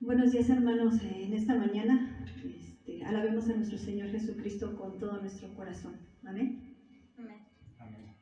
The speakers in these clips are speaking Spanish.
Buenos días, hermanos. En esta mañana alabemos a nuestro Señor Jesucristo con todo nuestro corazón. Amén. Amén. Amén.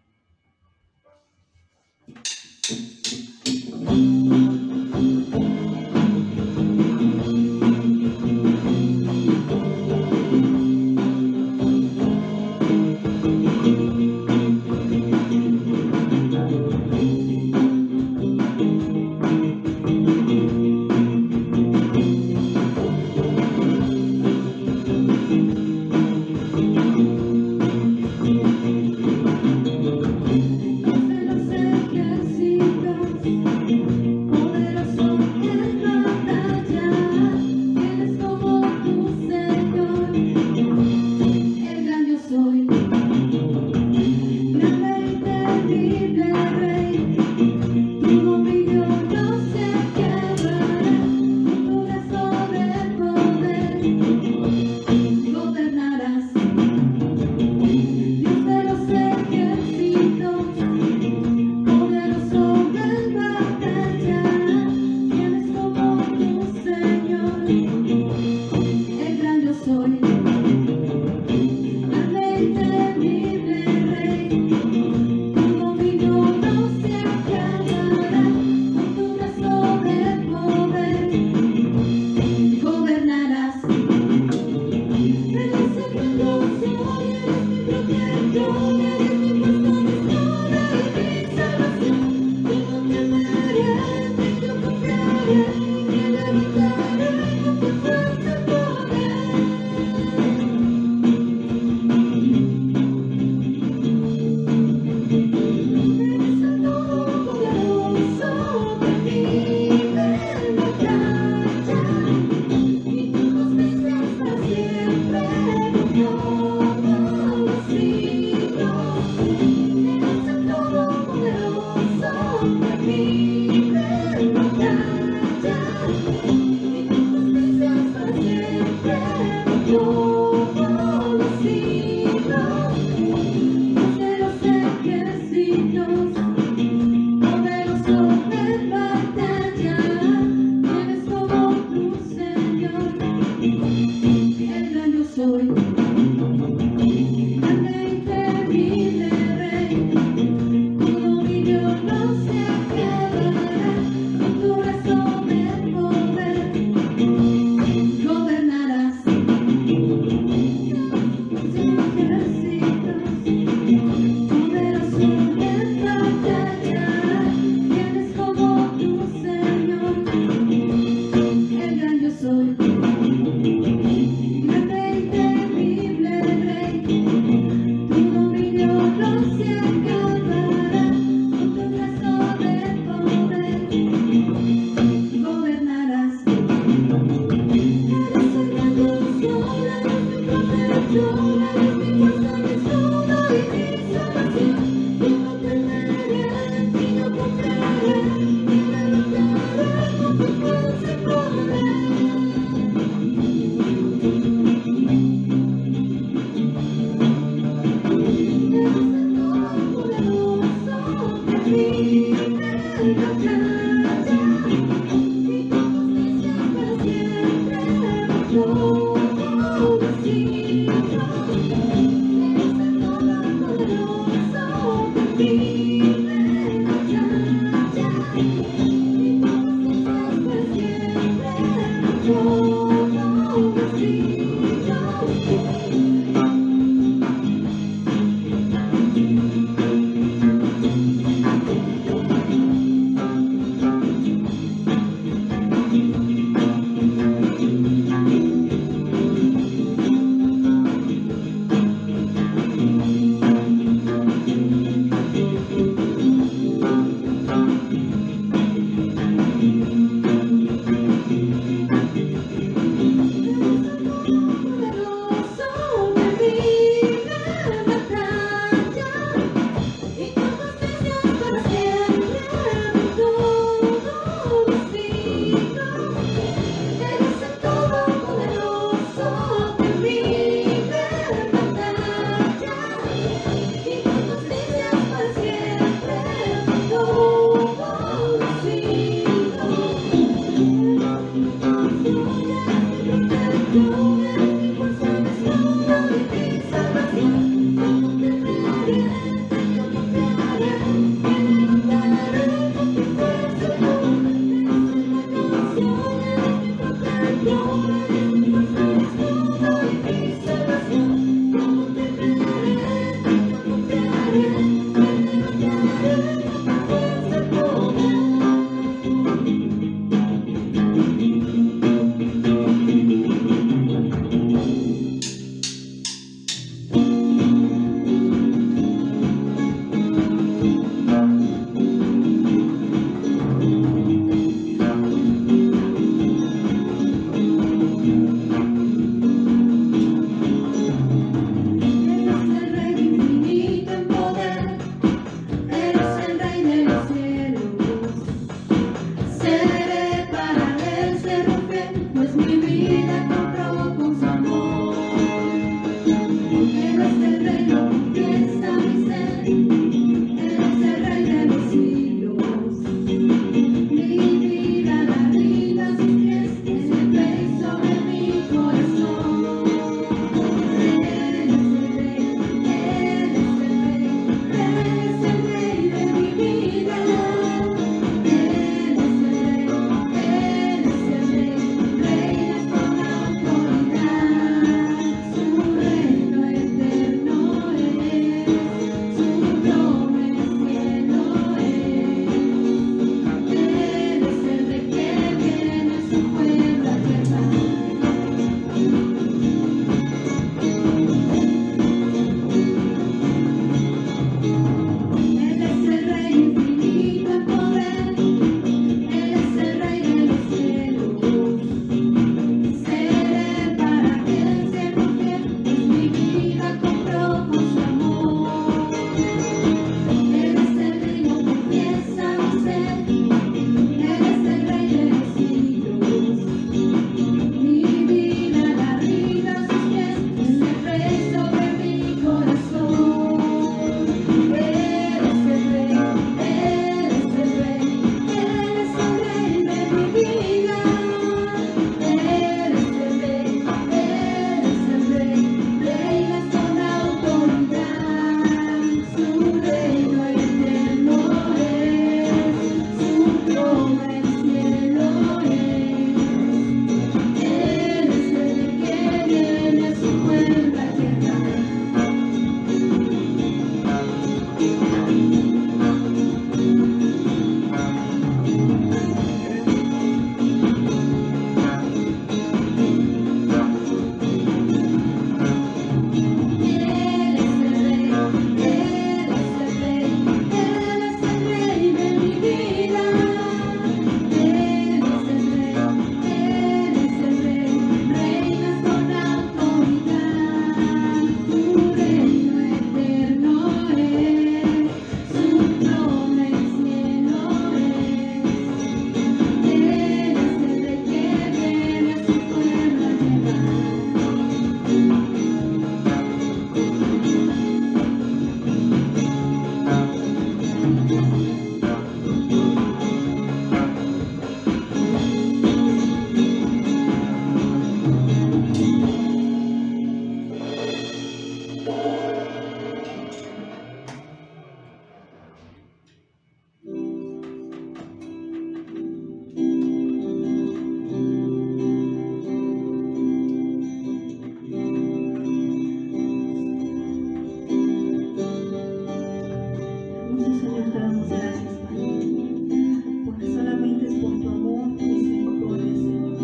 Gracias por tu amor, tu misericordia, Señor.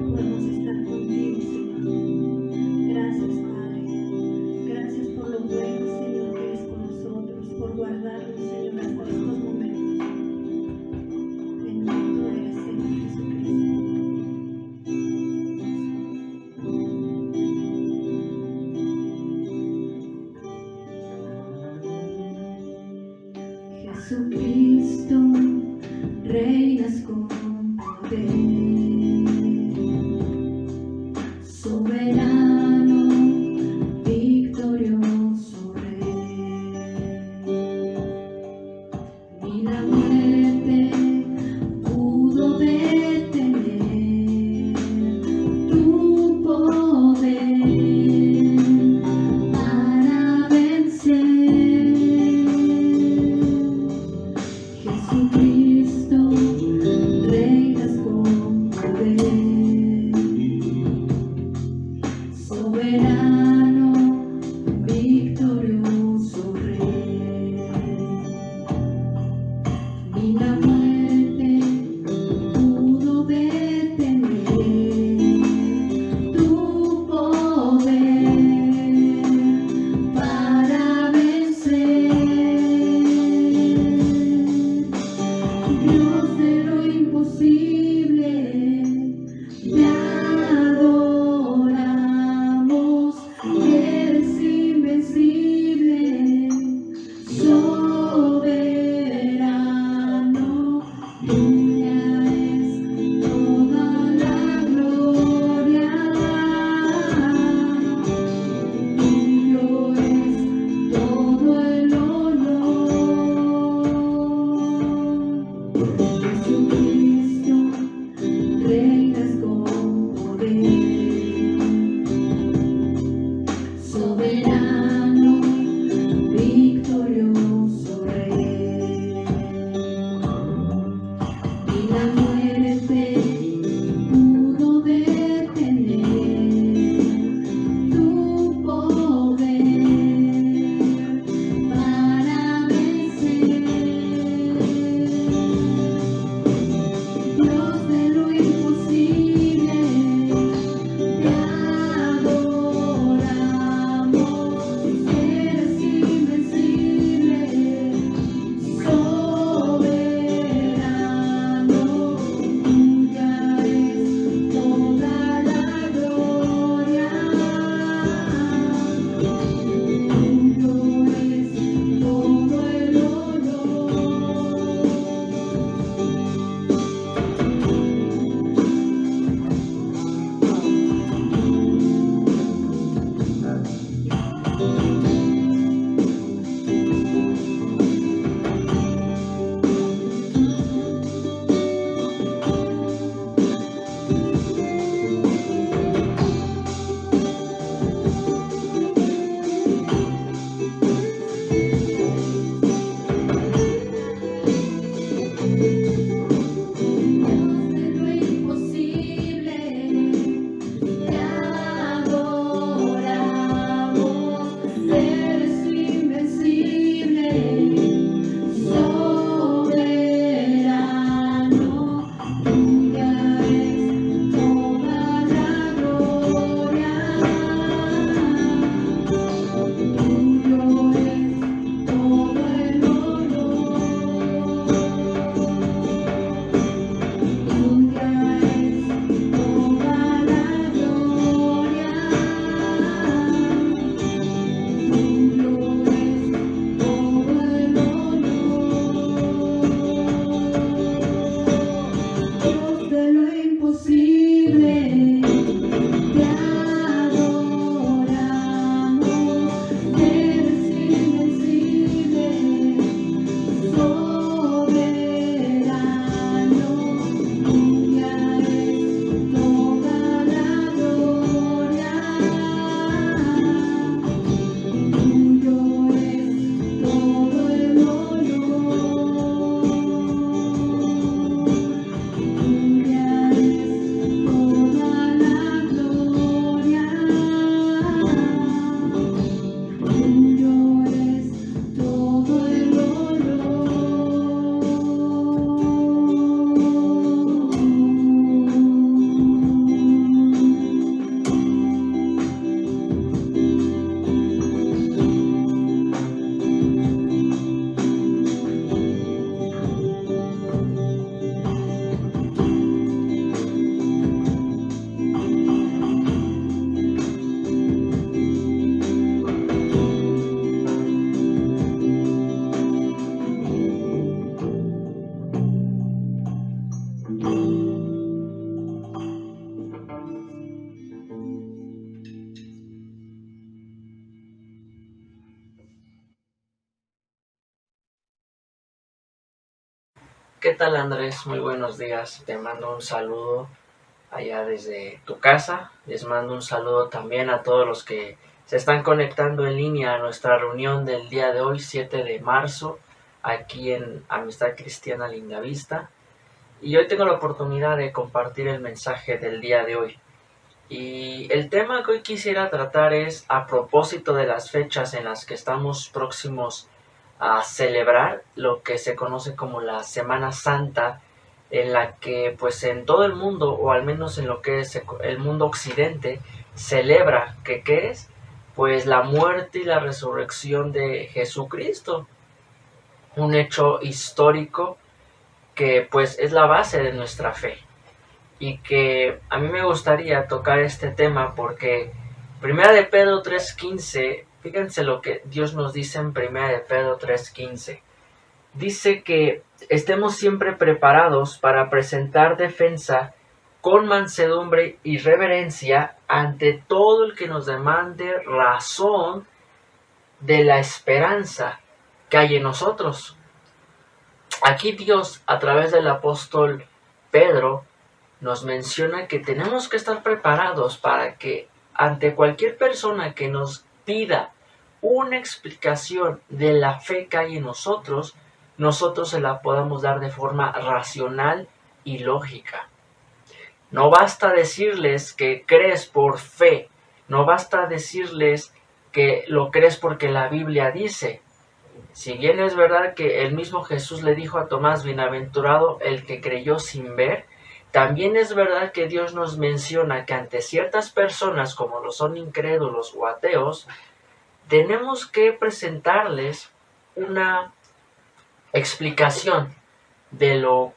Podemos estar contigo, Señor. Gracias, Padre. Gracias por lo bueno, Señor, que eres con nosotros, por guardarnos, Señor, hasta estos momentos. Bendito eres, Señor Jesucristo. Jesucristo, reinas con poder, soberano, victorioso Rey. Ni la muerte pudo detener tu poder para vencer. Jesucristo, reinas con poder, soberano, victorioso Rey. Ni la muerte pudo detener tu poder para vencer. Dios de lo imposible, te adoramos, eres invencible, soberano, tuya es toda la gloria, tuyo es todo el honor. Jesucristo, tal, Andrés? Muy buenos días. Te mando un saludo allá desde tu casa. Les mando un saludo también a todos los que se están conectando en línea a nuestra reunión del día de hoy, 7 de marzo, aquí en Amistad Cristiana Lindavista. Y hoy tengo la oportunidad de compartir el mensaje del día de hoy. Y el tema que hoy quisiera tratar es a propósito de las fechas en las que estamos próximos a celebrar lo que se conoce como la Semana Santa, en la que pues en todo el mundo, o al menos en lo que es el mundo occidente, celebra que ¿qué es? Pues la muerte y la resurrección de Jesucristo, un hecho histórico que pues es la base de nuestra fe, y que a mí me gustaría tocar este tema porque Primera de Pedro 3:15, fíjense lo que Dios nos dice en Primera de Pedro 3:15. Dice que estemos siempre preparados para presentar defensa con mansedumbre y reverencia ante todo el que nos demande razón de la esperanza que hay en nosotros. Aquí Dios, a través del apóstol Pedro, nos menciona que tenemos que estar preparados para que ante cualquier persona que nos pida una explicación de la fe que hay en nosotros se la podamos dar de forma racional y lógica. No basta decirles que crees por fe, no basta decirles que lo crees porque la Biblia dice. Si bien es verdad que el mismo Jesús le dijo a Tomás, bienaventurado el que creyó sin ver, también es verdad que Dios nos menciona que ante ciertas personas, como lo son incrédulos o ateos, tenemos que presentarles una explicación de lo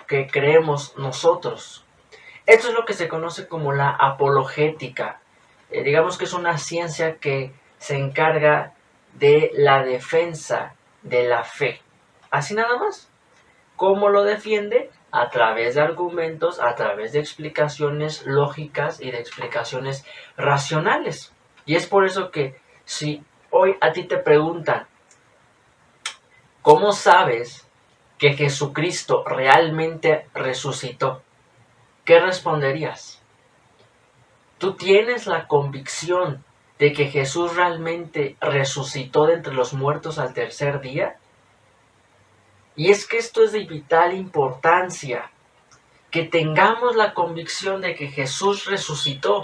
que creemos nosotros. Esto es lo que se conoce como la apologética. Digamos que es una ciencia que se encarga de la defensa de la fe. Así nada más. ¿Cómo lo defiende? A través de argumentos, a través de explicaciones lógicas y de explicaciones racionales. Y es por eso que si hoy a ti te preguntan, ¿cómo sabes que Jesucristo realmente resucitó? ¿Qué responderías? ¿Tú tienes la convicción de que Jesús realmente resucitó de entre los muertos al tercer día? Y es que esto es de vital importancia, que tengamos la convicción de que Jesús resucitó,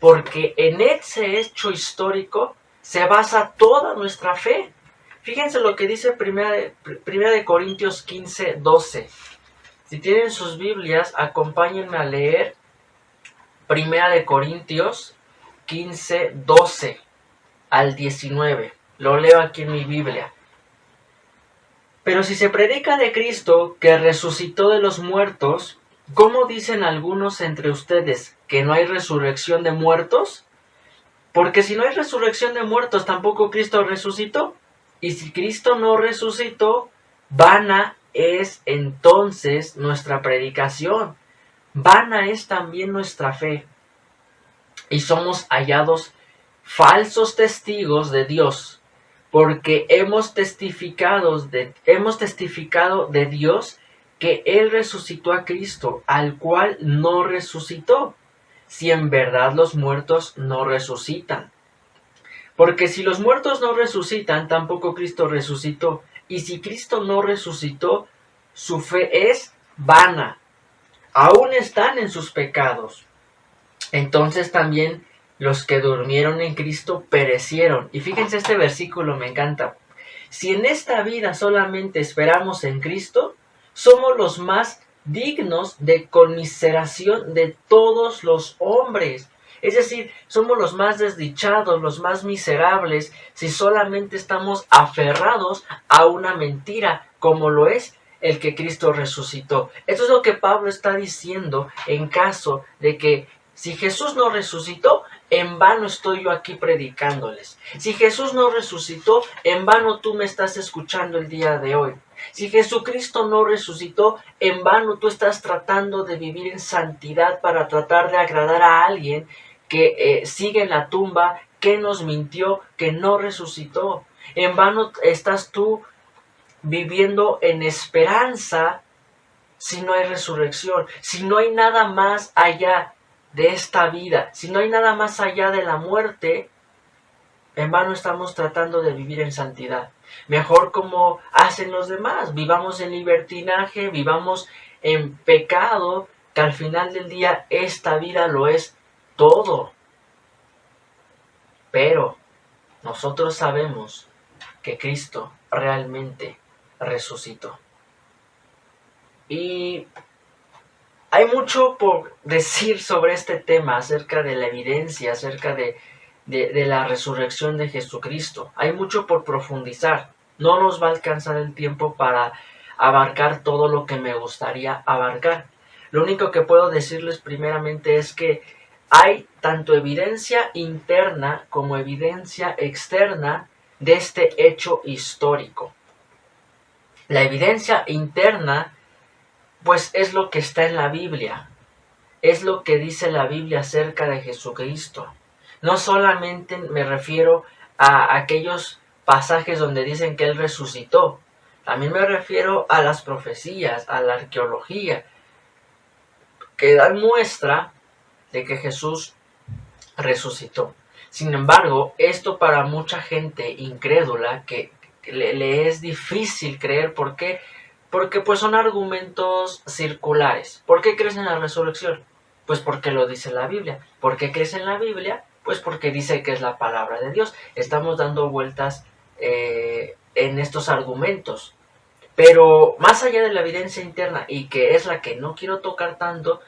porque en ese hecho histórico se basa toda nuestra fe. Fíjense lo que dice Primera de Corintios 15:12. Si tienen sus Biblias, acompáñenme a leer Primera de Corintios 15:12 al 19. Lo leo aquí en mi Biblia. Pero si se predica de Cristo que resucitó de los muertos, ¿cómo dicen algunos entre ustedes que no hay resurrección de muertos? Porque si no hay resurrección de muertos, tampoco Cristo resucitó. Y si Cristo no resucitó, vana es entonces nuestra predicación. Vana es también nuestra fe. Y somos hallados falsos testigos de Dios, porque hemos testificado de Dios que Él resucitó a Cristo, al cual no resucitó, si en verdad los muertos no resucitan. Porque si los muertos no resucitan, tampoco Cristo resucitó. Y si Cristo no resucitó, su fe es vana. Aún están en sus pecados. Entonces también los que durmieron en Cristo perecieron. Y fíjense, este versículo me encanta. Si en esta vida solamente esperamos en Cristo, somos los más dignos de conmiseración de todos los hombres. Es decir, somos los más desdichados, los más miserables, si solamente estamos aferrados a una mentira, como lo es el que Cristo resucitó. Esto es lo que Pablo está diciendo en caso de que si Jesús no resucitó, en vano estoy yo aquí predicándoles. Si Jesús no resucitó, en vano tú me estás escuchando el día de hoy. Si Jesucristo no resucitó, en vano tú estás tratando de vivir en santidad para tratar de agradar a alguien que sigue en la tumba, que nos mintió, que no resucitó. En vano estás tú viviendo en esperanza si no hay resurrección, si no hay nada más allá de esta vida, si no hay nada más allá de la muerte? En vano estamos tratando de vivir en santidad. Mejor como hacen los demás, vivamos en libertinaje, vivamos en pecado, que al final del día esta vida lo es todo. Pero nosotros sabemos que Cristo realmente resucitó. Y hay mucho por decir sobre este tema, acerca de la evidencia, acerca de la resurrección de Jesucristo. Hay mucho por profundizar. No nos va a alcanzar el tiempo para abarcar todo lo que me gustaría abarcar. Lo único que puedo decirles primeramente es que hay tanto evidencia interna como evidencia externa de este hecho histórico. La evidencia interna, pues, es lo que está en la Biblia. Es lo que dice la Biblia acerca de Jesucristo. No solamente me refiero a aquellos pasajes donde dicen que Él resucitó. También me refiero a las profecías, a la arqueología, que dan muestra de que Jesús resucitó. Sin embargo, esto para mucha gente incrédula, que le es difícil creer. ¿Por qué? Porque pues son argumentos circulares. ¿Por qué crees en la resurrección? Pues porque lo dice la Biblia. ¿Por qué crees en la Biblia? Pues porque dice que es la palabra de Dios. Estamos dando vueltas en estos argumentos. Pero más allá de la evidencia interna, y que es la que no quiero tocar tanto,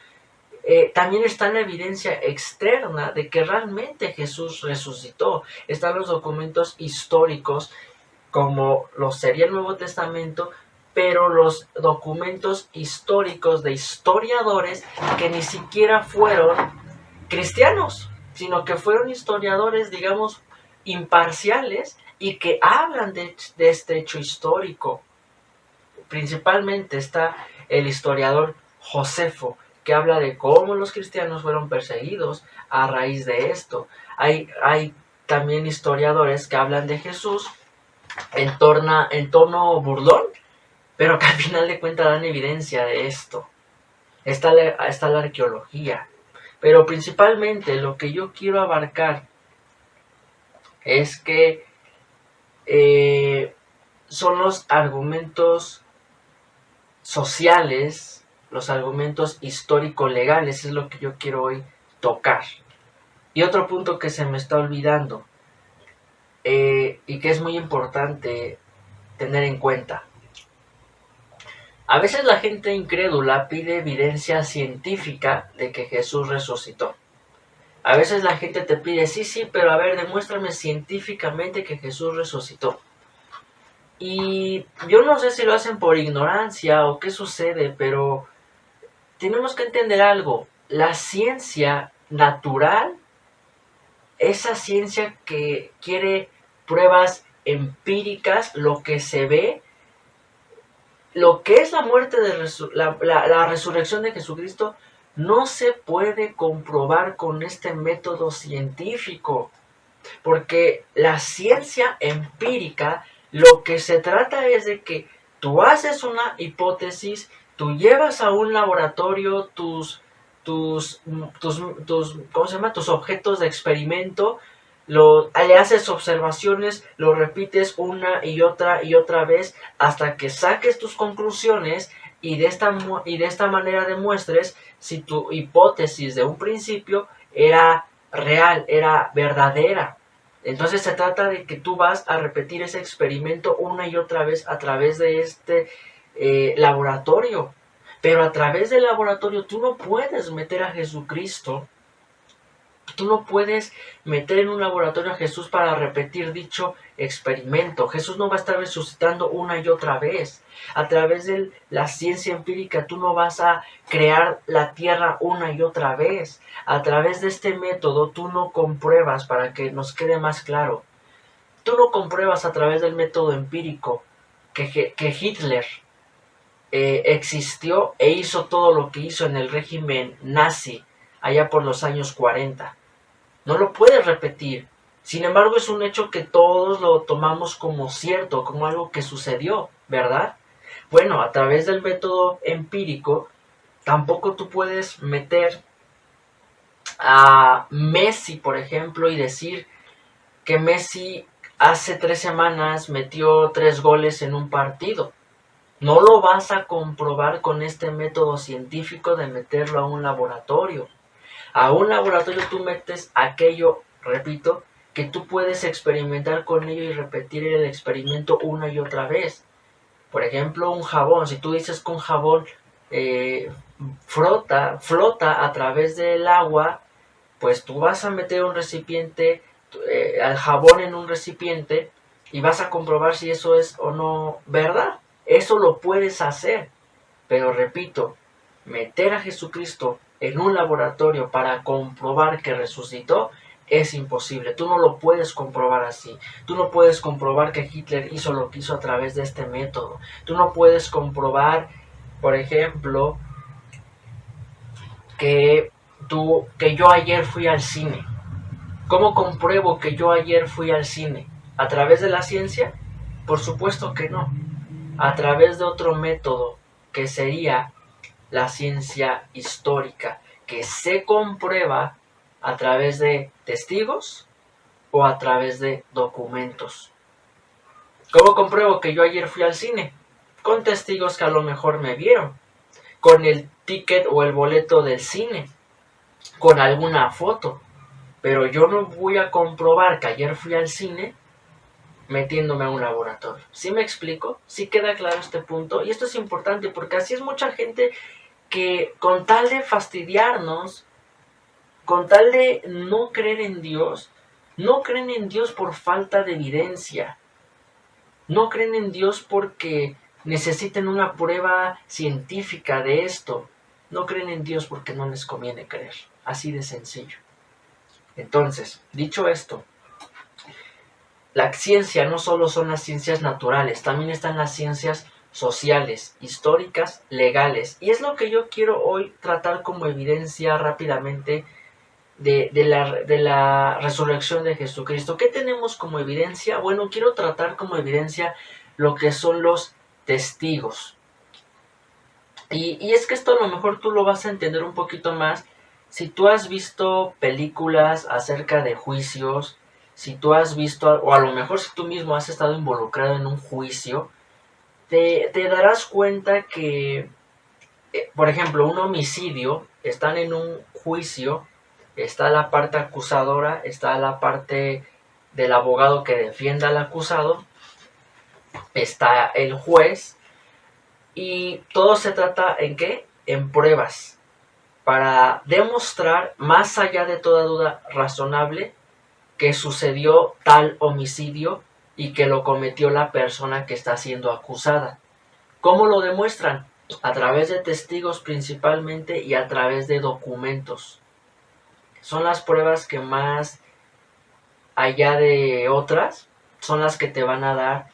también está la evidencia externa de que realmente Jesús resucitó. Están los documentos históricos, como lo sería el Nuevo Testamento, pero los documentos históricos de historiadores que ni siquiera fueron cristianos, sino que fueron historiadores, digamos, imparciales, y que hablan de este hecho histórico. Principalmente está el historiador Josefo, que habla de cómo los cristianos fueron perseguidos a raíz de esto. Hay también historiadores que hablan de Jesús en tono burlón, pero que al final de cuentas dan evidencia de esto. Está la arqueología. Pero principalmente lo que yo quiero abarcar es que son los argumentos sociales, los argumentos histórico-legales, es lo que yo quiero hoy tocar. Y otro punto que se me está olvidando, y que es muy importante tener en cuenta. A veces la gente incrédula pide evidencia científica de que Jesús resucitó. A veces la gente te pide, sí, pero a ver, demuéstrame científicamente que Jesús resucitó. Y yo no sé si lo hacen por ignorancia o qué sucede, pero tenemos que entender algo. La ciencia natural, esa ciencia que quiere pruebas empíricas, lo que se ve, lo que es la muerte la resurrección de Jesucristo, no se puede comprobar con este método científico, porque la ciencia empírica, lo que se trata es de que tú haces una hipótesis, tú llevas a un laboratorio tus objetos de experimento, le haces observaciones, lo repites una y otra vez hasta que saques tus conclusiones, y de esta manera demuestres si tu hipótesis de un principio era real, era verdadera. Entonces se trata de que tú vas a repetir ese experimento una y otra vez a través de este laboratorio. Pero a través del laboratorio tú no puedes meter a Jesucristo. Tú no puedes meter en un laboratorio a Jesús para repetir dicho experimento. Jesús no va a estar resucitando una y otra vez. A través de la ciencia empírica tú no vas a crear la tierra una y otra vez. A través de este método tú no compruebas, para que nos quede más claro, tú no compruebas a través del método empírico que Hitler existió e hizo todo lo que hizo en el régimen nazi allá por los años 40. No lo puedes repetir. Sin embargo, es un hecho que todos lo tomamos como cierto, como algo que sucedió, ¿verdad? Bueno, a través del método empírico, tampoco tú puedes meter a Messi, por ejemplo, y decir que Messi hace 3 semanas metió 3 goles en un partido. No lo vas a comprobar con este método científico de meterlo a un laboratorio. A un laboratorio tú metes aquello, repito, que tú puedes experimentar con ello y repetir el experimento una y otra vez. Por ejemplo, un jabón. Si tú dices que un jabón flota a través del agua, pues tú vas a meter un recipiente, al jabón en un recipiente, y vas a comprobar si eso es o no verdad. Eso lo puedes hacer, pero repito, meter a Jesucristo en un laboratorio para comprobar que resucitó es imposible. Tú no lo puedes comprobar así. Tú no puedes comprobar que Hitler hizo lo que hizo a través de este método. Tú no puedes comprobar, por ejemplo, que yo ayer fui al cine. ¿Cómo compruebo que yo ayer fui al cine? ¿A través de la ciencia? Por supuesto que no. A través de otro método, que sería la ciencia histórica, que se comprueba a través de testigos o a través de documentos. ¿Cómo compruebo que yo ayer fui al cine? Con testigos que a lo mejor me vieron, con el ticket o el boleto del cine, con alguna foto. Pero yo no voy a comprobar que ayer fui al cine metiéndome a un laboratorio. ¿Sí me explico? ¿Sí queda claro este punto? Y esto es importante porque así es mucha gente que, con tal de fastidiarnos, con tal de no creer en Dios, no creen en Dios por falta de evidencia. No creen en Dios porque necesiten una prueba científica de esto. No creen en Dios porque no les conviene creer. Así de sencillo. Entonces, dicho esto, la ciencia no solo son las ciencias naturales, también están las ciencias sociales, históricas, legales. Y es lo que yo quiero hoy tratar como evidencia rápidamente de la resurrección de Jesucristo. ¿Qué tenemos como evidencia? Bueno, quiero tratar como evidencia lo que son los testigos. Y es que esto a lo mejor tú lo vas a entender un poquito más si tú has visto películas acerca de juicios, si tú has visto, o a lo mejor si tú mismo has estado involucrado en un juicio, te darás cuenta que, por ejemplo, un homicidio, están en un juicio, está la parte acusadora, está la parte del abogado que defienda al acusado, está el juez, y todo se trata ¿en qué? En pruebas, para demostrar, más allá de toda duda razonable, que sucedió tal homicidio y que lo cometió la persona que está siendo acusada. ¿Cómo lo demuestran? A través de testigos principalmente y a través de documentos. Son las pruebas que más, allá de otras, son las que te van a dar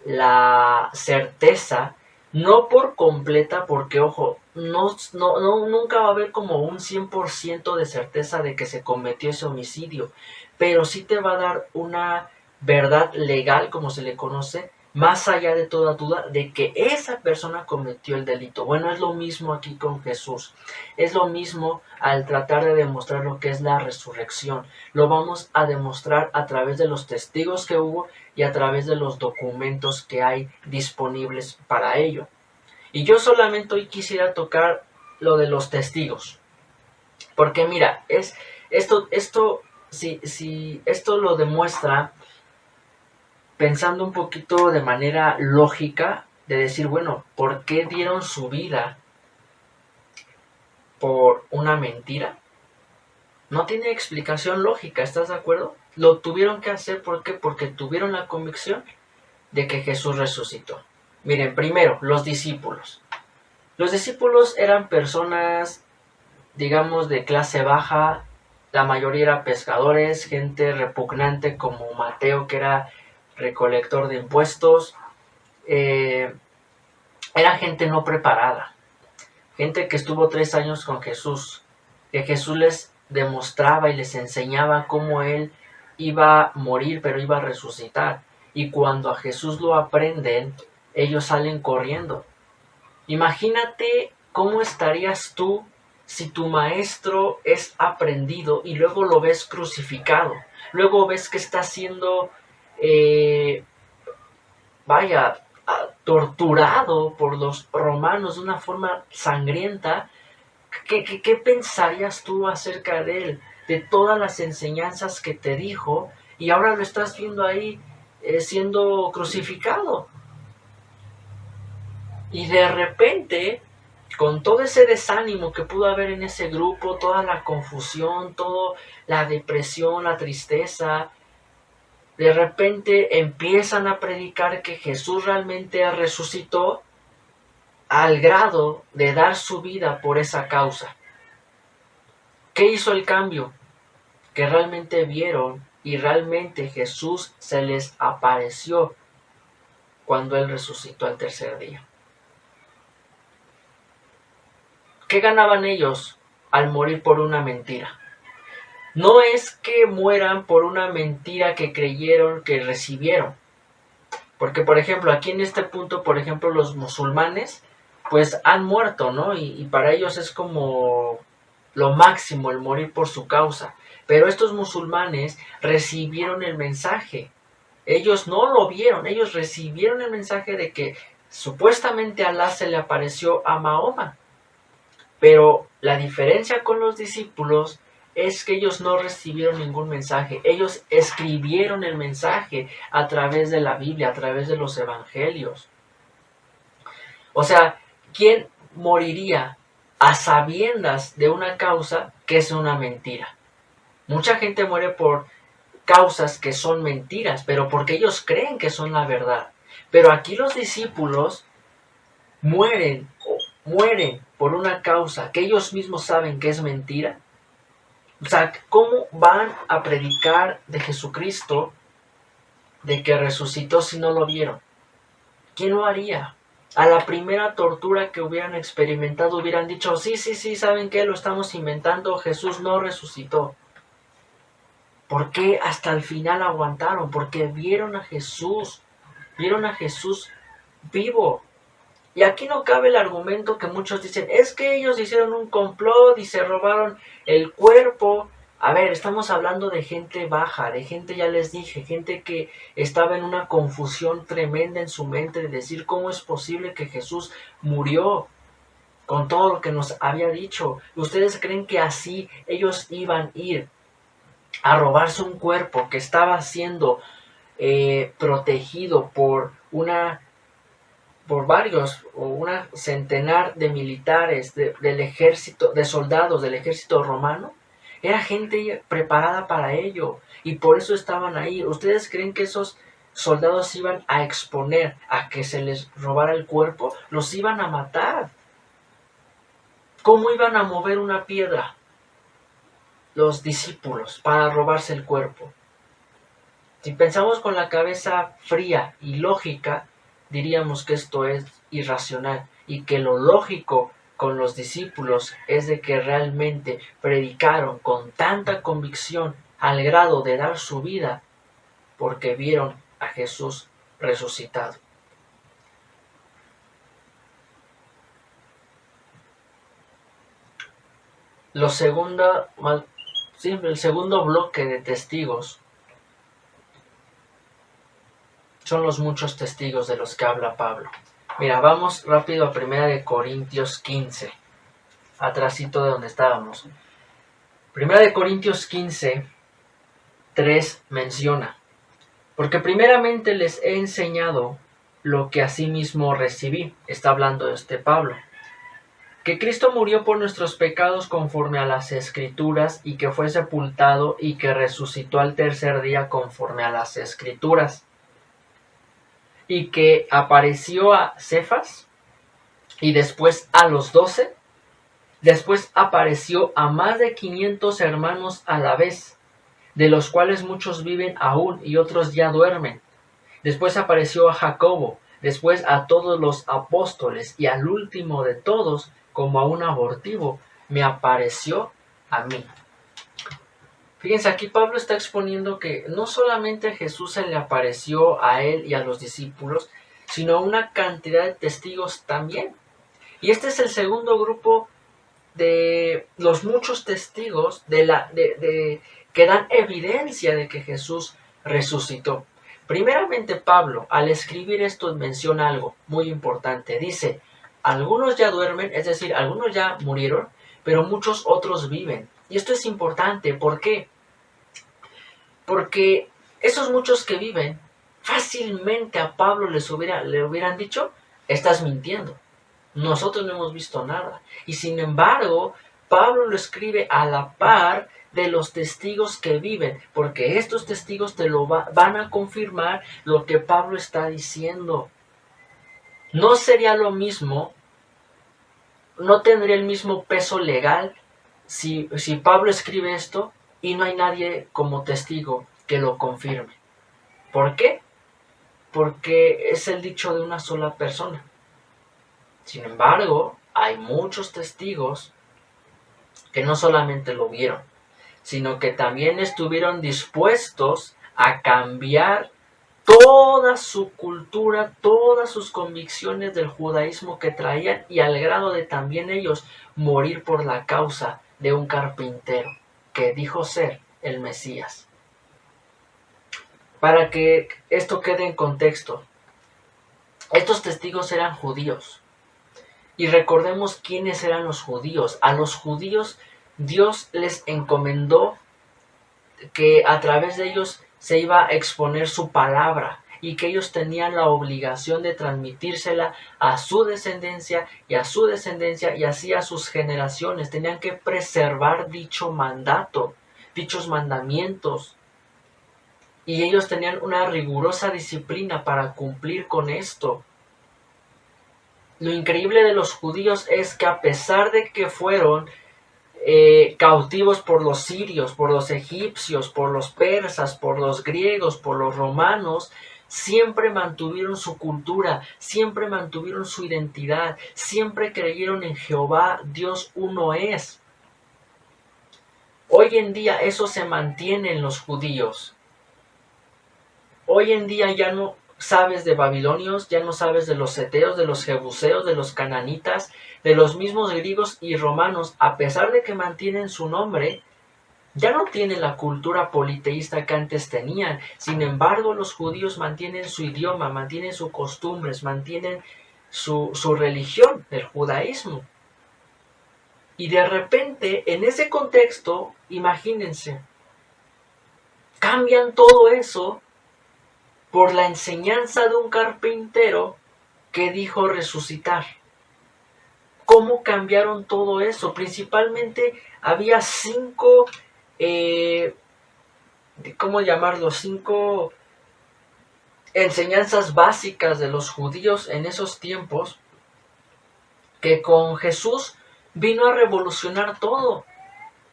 la certeza, no por completa, porque ojo, nunca va a haber como un 100% de certeza de que se cometió ese homicidio, pero sí te va a dar una verdad legal, como se le conoce, más allá de toda duda, de que esa persona cometió el delito. Bueno, es lo mismo aquí con Jesús. Es lo mismo al tratar de demostrar lo que es la resurrección. Lo vamos a demostrar a través de los testigos que hubo y a través de los documentos que hay disponibles para ello. Y yo solamente hoy quisiera tocar lo de los testigos. Porque mira, esto lo demuestra pensando un poquito de manera lógica, de decir, bueno, ¿por qué dieron su vida por una mentira? No tiene explicación lógica, ¿estás de acuerdo? Lo tuvieron que hacer, ¿por qué? Porque tuvieron la convicción de que Jesús resucitó. Miren, primero, los discípulos. Los discípulos eran personas, digamos, de clase baja. La mayoría eran pescadores, gente repugnante como Mateo, que era recolector de impuestos. Era gente no preparada, gente que estuvo 3 años con Jesús, que Jesús les demostraba y les enseñaba cómo él iba a morir, pero iba a resucitar. Y cuando a Jesús lo aprenden, ellos salen corriendo. Imagínate cómo estarías tú si tu maestro es aprehendido y luego lo ves crucificado. Luego ves que está siendo, torturado por los romanos de una forma sangrienta. ¿Qué pensarías tú acerca de él? De todas las enseñanzas que te dijo y ahora lo estás viendo ahí siendo crucificado. Y de repente, con todo ese desánimo que pudo haber en ese grupo, toda la confusión, toda la depresión, la tristeza, de repente empiezan a predicar que Jesús realmente resucitó al grado de dar su vida por esa causa. ¿Qué hizo el cambio? Que realmente vieron y realmente Jesús se les apareció cuando Él resucitó al tercer día. ¿Qué ganaban ellos al morir por una mentira? No es que mueran por una mentira que creyeron que recibieron. Porque, por ejemplo, aquí en este punto, por ejemplo, los musulmanes, pues han muerto, ¿no? Y para ellos es como lo máximo el morir por su causa. Pero estos musulmanes recibieron el mensaje. Ellos no lo vieron, ellos recibieron el mensaje de que supuestamente Alá se le apareció a Mahoma. Pero la diferencia con los discípulos es que ellos no recibieron ningún mensaje. Ellos escribieron el mensaje a través de la Biblia, a través de los evangelios. O sea, ¿quién moriría a sabiendas de una causa que es una mentira? Mucha gente muere por causas que son mentiras, pero porque ellos creen que son la verdad. Pero aquí los discípulos mueren por una causa que ellos mismos saben que es mentira. O sea, ¿cómo van a predicar de Jesucristo, de que resucitó, si no lo vieron? ¿Quién lo haría? A la primera tortura que hubieran experimentado hubieran dicho, sí, ¿saben qué? Lo estamos inventando, Jesús no resucitó. ¿Por qué hasta el final aguantaron? Porque vieron a Jesús vivo. Y aquí no cabe el argumento que muchos dicen, es que ellos hicieron un complot y se robaron el cuerpo. A ver, estamos hablando de gente baja, de gente, ya les dije, gente que estaba en una confusión tremenda en su mente de decir cómo es posible que Jesús murió con todo lo que nos había dicho. ¿Ustedes creen que así ellos iban a ir a robarse un cuerpo que estaba siendo protegido por varios o una centenar de militares del ejército, de soldados del ejército romano? Era gente preparada para ello y por eso estaban ahí. ¿Ustedes creen que esos soldados iban a exponer a que se les robara el cuerpo? Los iban a matar. ¿Cómo iban a mover una piedra los discípulos para robarse el cuerpo? Si pensamos con la cabeza fría y lógica, diríamos que esto es irracional y que lo lógico con los discípulos es de que realmente predicaron con tanta convicción al grado de dar su vida porque vieron a Jesús resucitado. El segundo bloque de testigos son los muchos testigos de los que habla Pablo. Mira, vamos rápido a 1 Corintios 15, atrasito de donde estábamos. 1 Corintios 15, 3 menciona, porque primeramente les he enseñado lo que asimismo recibí, está hablando Pablo, que Cristo murió por nuestros pecados conforme a las Escrituras y que fue sepultado y que resucitó al tercer día conforme a las Escrituras. Y que apareció a Cefas y después a los 12, después apareció a más de 500 hermanos a la vez, de los cuales muchos viven aún y otros ya duermen. Después apareció a Jacobo, después a todos los apóstoles y al último de todos, como a un abortivo, me apareció a mí. Fíjense, aquí Pablo está exponiendo que no solamente Jesús se le apareció a él y a los discípulos, sino a una cantidad de testigos también. Y este es el segundo grupo de los muchos testigos que dan evidencia de que Jesús resucitó. Primeramente, Pablo, al escribir esto, menciona algo muy importante. Dice, algunos ya duermen, es decir, algunos ya murieron, pero muchos otros viven. Y esto es importante, ¿por qué? Porque esos muchos que viven, fácilmente a Pablo le hubieran dicho, estás mintiendo. Nosotros no hemos visto nada. Y sin embargo, Pablo lo escribe a la par de los testigos que viven, porque estos testigos van a confirmar lo que Pablo está diciendo. No sería lo mismo, no tendría el mismo peso legal si Pablo escribe esto y no hay nadie como testigo que lo confirme. ¿Por qué? Porque es el dicho de una sola persona. Sin embargo, hay muchos testigos que no solamente lo vieron, sino que también estuvieron dispuestos a cambiar toda su cultura, todas sus convicciones del judaísmo que traían, y al grado de también ellos morir por la causa de un carpintero que dijo ser el Mesías. Para que esto quede en contexto, estos testigos eran judíos. Y recordemos quiénes eran los judíos. A los judíos Dios les encomendó que a través de ellos se iba a exponer su palabra y que ellos tenían la obligación de transmitírsela a su descendencia y a su descendencia y así a sus generaciones. Tenían que preservar dicho mandato, dichos mandamientos. Y ellos tenían una rigurosa disciplina para cumplir con esto. Lo increíble de los judíos es que a pesar de que fueron cautivos por los sirios, por los egipcios, por los persas, por los griegos, por los romanos, siempre mantuvieron su cultura, siempre mantuvieron su identidad, siempre creyeron en Jehová, Dios uno es. Hoy en día eso se mantiene en los judíos. Hoy en día ya no sabes de babilonios, ya no sabes de los heteos, de los jebuseos, de los cananitas, de los mismos griegos y romanos. A pesar de que mantienen su nombre, ya no tienen la cultura politeísta que antes tenían. Sin embargo, los judíos mantienen su idioma, mantienen sus costumbres, mantienen su religión, el judaísmo. Y de repente, en ese contexto, imagínense, cambian todo eso por la enseñanza de un carpintero que dijo resucitar. ¿Cómo cambiaron todo eso? Principalmente había 5, cinco enseñanzas básicas de los judíos en esos tiempos, que con Jesús vino a revolucionar todo.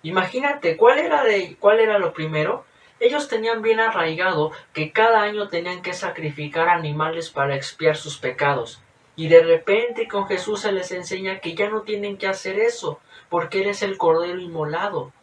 Imagínate, ¿cuál era lo primero? Ellos tenían bien arraigado que cada año tenían que sacrificar animales para expiar sus pecados. Y de repente con Jesús se les enseña que ya no tienen que hacer eso, porque Él es el Cordero inmolado.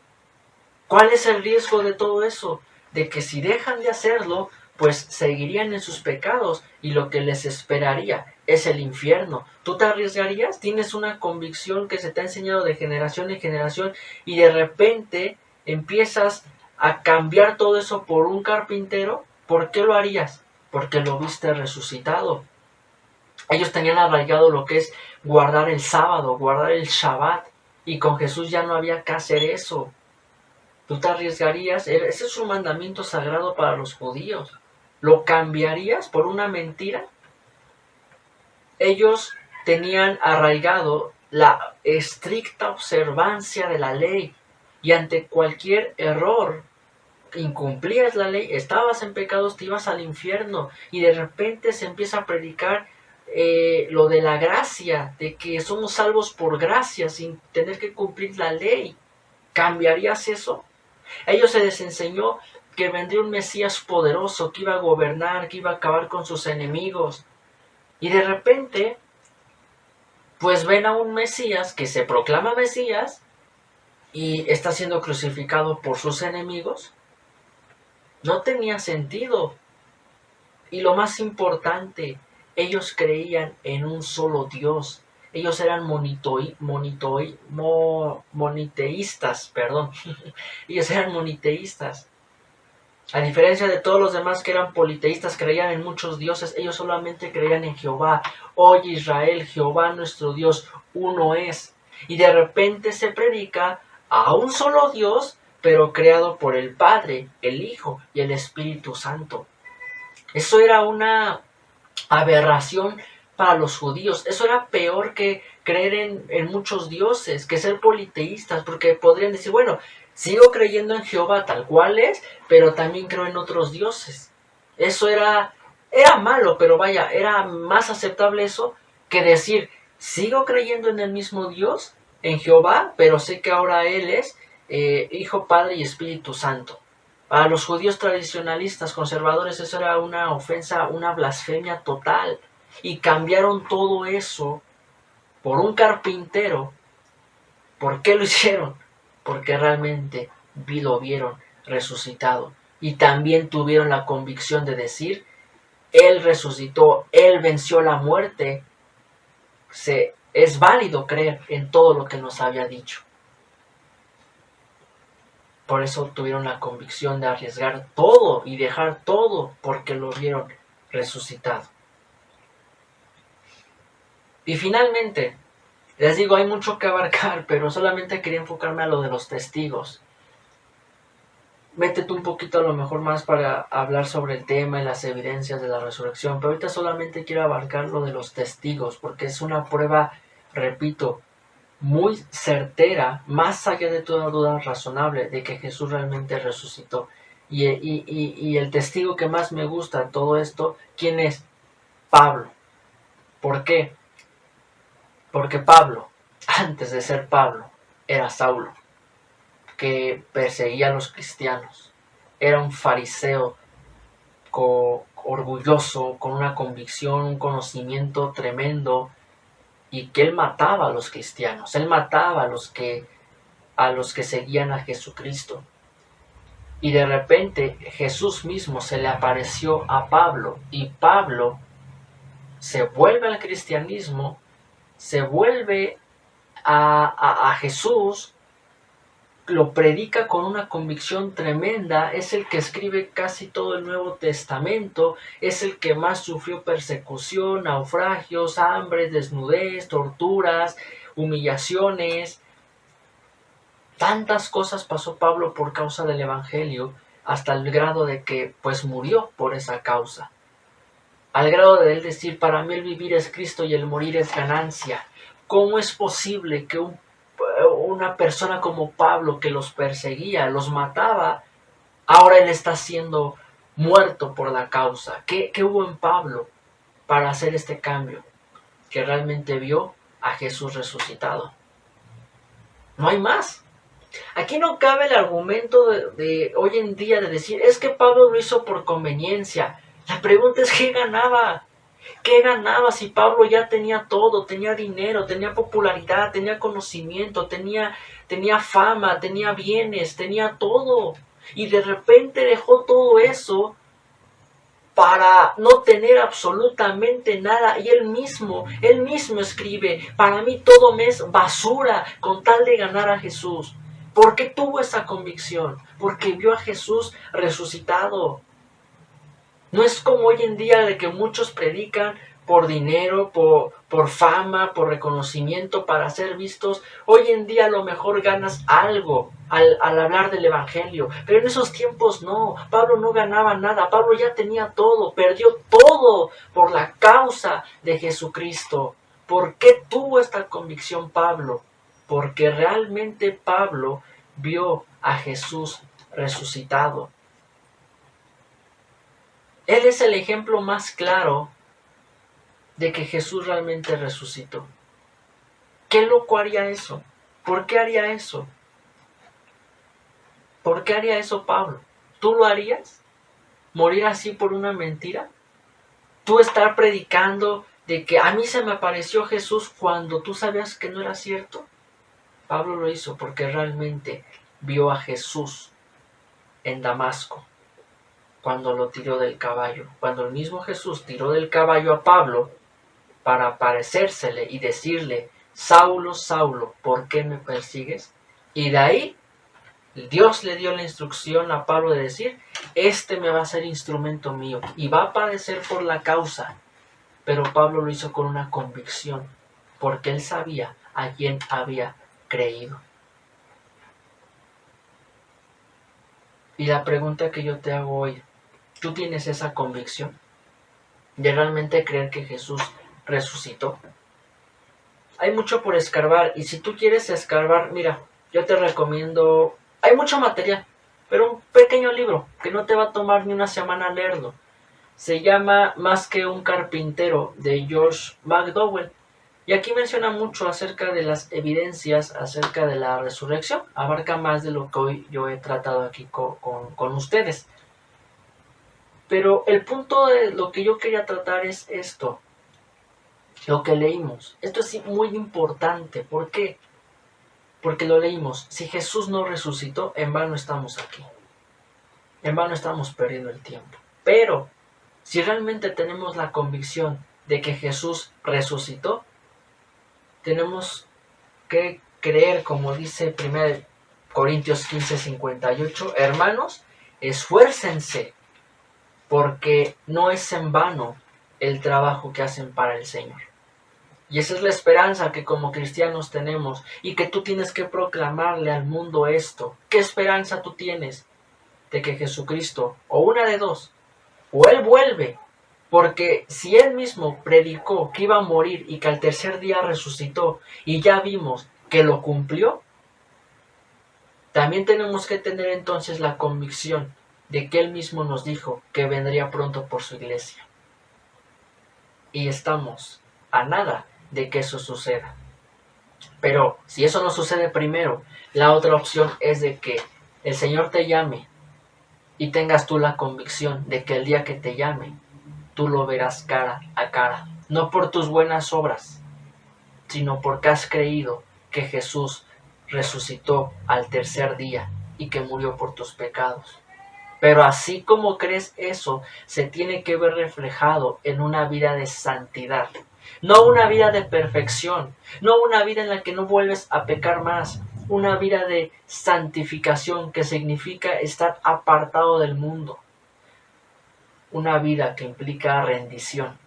¿Cuál es el riesgo de todo eso? De que si dejan de hacerlo, pues seguirían en sus pecados y lo que les esperaría es el infierno. ¿Tú te arriesgarías? Tienes una convicción que se te ha enseñado de generación en generación y de repente empiezas a cambiar todo eso por un carpintero. ¿Por qué lo harías? Porque lo viste resucitado. Ellos tenían arraigado lo que es guardar el sábado, guardar el Shabbat, y con Jesús ya no había que hacer eso. ¿Tú te arriesgarías? Ese es un mandamiento sagrado para los judíos. ¿Lo cambiarías por una mentira? Ellos tenían arraigado la estricta observancia de la ley, y ante cualquier error, incumplías la ley, estabas en pecados, te ibas al infierno. Y de repente se empieza a predicar lo de la gracia, de que somos salvos por gracia sin tener que cumplir la ley. ¿Cambiarías eso? A ellos se les enseñó que vendría un Mesías poderoso, que iba a gobernar, que iba a acabar con sus enemigos. Y de repente, pues ven a un Mesías que se proclama Mesías y está siendo crucificado por sus enemigos. No tenía sentido. Y lo más importante, ellos creían en un solo Dios. Ellos eran moniteístas, perdón. Ellos eran moniteístas. A diferencia de todos los demás que eran politeístas, creían en muchos dioses, ellos solamente creían en Jehová. Oye Israel, Jehová nuestro Dios, uno es. Y de repente se predica a un solo Dios, pero creado por el Padre, el Hijo y el Espíritu Santo. Eso era una aberración para los judíos. Eso era peor que creer en muchos dioses, que ser politeístas, porque podrían decir, bueno, sigo creyendo en Jehová tal cual es, pero también creo en otros dioses. Eso era malo, pero vaya, era más aceptable eso que decir, sigo creyendo en el mismo Dios, en Jehová, pero sé que ahora Él es Hijo, Padre y Espíritu Santo. Para los judíos tradicionalistas, conservadores, eso era una ofensa, una blasfemia total. Y cambiaron todo eso por un carpintero. ¿Por qué lo hicieron? Porque realmente lo vieron resucitado. Y también tuvieron la convicción de decir, Él resucitó, Él venció la muerte. Es válido creer en todo lo que nos había dicho. Por eso tuvieron la convicción de arriesgar todo y dejar todo porque lo vieron resucitado. Y finalmente, les digo, hay mucho que abarcar, pero solamente quería enfocarme a lo de los testigos. Métete un poquito a lo mejor más para hablar sobre el tema y las evidencias de la resurrección, pero ahorita solamente quiero abarcar lo de los testigos, porque es una prueba, repito, muy certera, más allá de toda duda razonable, de que Jesús realmente resucitó. Y el testigo que más me gusta de todo esto, ¿quién es? Pablo. ¿Por qué? Porque Pablo, antes de ser Pablo, era Saulo, que perseguía a los cristianos. Era un fariseo orgulloso, con una convicción, un conocimiento tremendo, y que él mataba a los cristianos, él mataba a los que seguían a Jesucristo. Y de repente Jesús mismo se le apareció a Pablo, y Pablo se vuelve al cristianismo, se vuelve a Jesús, lo predica con una convicción tremenda, es el que escribe casi todo el Nuevo Testamento, es el que más sufrió persecución, naufragios, hambre, desnudez, torturas, humillaciones. Tantas cosas pasó Pablo por causa del Evangelio, hasta el grado de que pues murió por esa causa. Al grado de él decir, para mí el vivir es Cristo y el morir es ganancia. ¿Cómo es posible que una persona como Pablo, que los perseguía, los mataba, ahora él está siendo muerto por la causa? ¿Qué hubo en Pablo para hacer este cambio? Que realmente vio a Jesús resucitado. No hay más. Aquí no cabe el argumento de hoy en día de decir, es que Pablo lo hizo por conveniencia. La pregunta es, ¿qué ganaba? ¿Qué ganaba si Pablo ya tenía todo? Tenía dinero, tenía popularidad, tenía conocimiento, tenía fama, tenía bienes, tenía todo. Y de repente dejó todo eso para no tener absolutamente nada. Y él mismo escribe, para mí todo me es basura con tal de ganar a Jesús. ¿Por qué tuvo esa convicción? Porque vio a Jesús resucitado. No es como hoy en día de que muchos predican por dinero, por fama, por reconocimiento, para ser vistos. Hoy en día a lo mejor ganas algo al hablar del Evangelio, pero en esos tiempos no. Pablo no ganaba nada, Pablo ya tenía todo, perdió todo por la causa de Jesucristo. ¿Por qué tuvo esta convicción Pablo? Porque realmente Pablo vio a Jesús resucitado. Él es el ejemplo más claro de que Jesús realmente resucitó. ¿Qué loco haría eso? ¿Por qué haría eso? ¿Por qué haría eso Pablo? ¿Tú lo harías? ¿Morir así por una mentira? ¿Tú estar predicando de que a mí se me apareció Jesús cuando tú sabías que no era cierto? Pablo lo hizo porque realmente vio a Jesús en Damasco. Cuando lo tiró del caballo, cuando el mismo Jesús tiró del caballo a Pablo para aparecérsele y decirle: Saulo, Saulo, ¿por qué me persigues? Y de ahí Dios le dio la instrucción a Pablo de decir: este me va a ser instrumento mío y va a padecer por la causa. Pero Pablo lo hizo con una convicción, porque él sabía a quién había creído. Y la pregunta que yo te hago hoy: ¿tú tienes esa convicción de realmente creer que Jesús resucitó? Hay mucho por escarbar, y si tú quieres escarbar, mira, yo te recomiendo, hay mucho material, pero un pequeño libro que no te va a tomar ni una semana leerlo. Se llama Más que un carpintero, de George McDowell, y aquí menciona mucho acerca de las evidencias acerca de la resurrección. Abarca más de lo que hoy yo he tratado aquí con ustedes. Pero el punto de lo que yo quería tratar es esto, lo que leímos. Esto es muy importante. ¿Por qué? Porque lo leímos. Si Jesús no resucitó, en vano estamos aquí. En vano estamos perdiendo el tiempo. Pero si realmente tenemos la convicción de que Jesús resucitó, tenemos que creer, como dice 1 Corintios 15:58, hermanos, esfuércense, porque no es en vano el trabajo que hacen para el Señor. Y esa es la esperanza que como cristianos tenemos, y que tú tienes que proclamarle al mundo esto. ¿Qué esperanza tú tienes? De que Jesucristo, o una de dos, o Él vuelve, porque si Él mismo predicó que iba a morir y que al tercer día resucitó, y ya vimos que lo cumplió, también tenemos que tener entonces la convicción de que Él mismo nos dijo que vendría pronto por su iglesia. Y estamos a nada de que eso suceda. Pero si eso no sucede primero, la otra opción es de que el Señor te llame y tengas tú la convicción de que el día que te llame, tú lo verás cara a cara. No por tus buenas obras, sino porque has creído que Jesús resucitó al tercer día y que murió por tus pecados. Pero así como crees eso, se tiene que ver reflejado en una vida de santidad. No una vida de perfección, no una vida en la que no vuelves a pecar más, una vida de santificación, que significa estar apartado del mundo. Una vida que implica rendición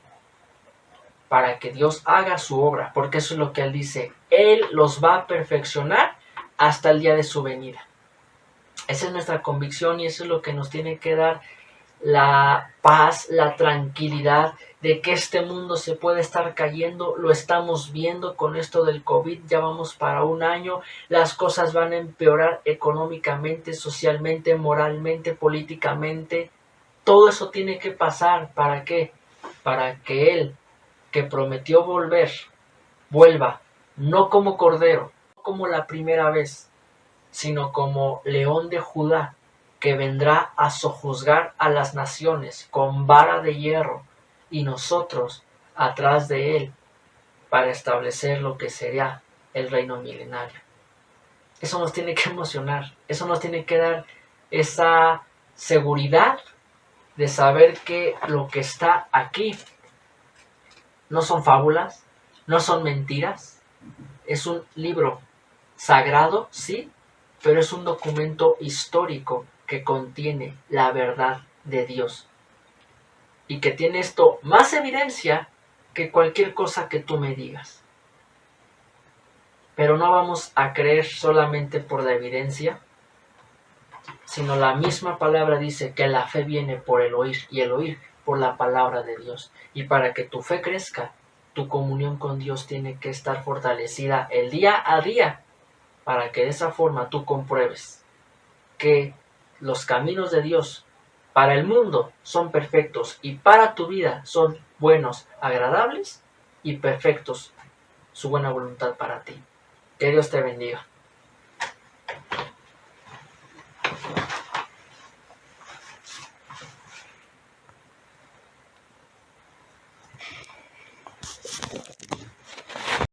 para que Dios haga su obra, porque eso es lo que Él dice: Él los va a perfeccionar hasta el día de su venida. Esa es nuestra convicción, y eso es lo que nos tiene que dar la paz, la tranquilidad de que este mundo se puede estar cayendo. Lo estamos viendo con esto del COVID, ya vamos para un año, las cosas van a empeorar económicamente, socialmente, moralmente, políticamente. Todo eso tiene que pasar. ¿Para qué? Para que Él, que prometió volver, vuelva, no como cordero, no como la primera vez, sino como león de Judá, que vendrá a sojuzgar a las naciones con vara de hierro, y nosotros atrás de Él para establecer lo que será el reino milenario. Eso nos tiene que emocionar, eso nos tiene que dar esa seguridad de saber que lo que está aquí no son fábulas, no son mentiras, es un libro sagrado, sí, pero es un documento histórico que contiene la verdad de Dios, y que tiene esto más evidencia que cualquier cosa que tú me digas. Pero no vamos a creer solamente por la evidencia, sino la misma palabra dice que la fe viene por el oír, y el oír por la palabra de Dios. Y para que tu fe crezca, tu comunión con Dios tiene que estar fortalecida el día a día, para que de esa forma tú compruebes que los caminos de Dios para el mundo son perfectos, y para tu vida son buenos, agradables y perfectos, su buena voluntad para ti. Que Dios te bendiga.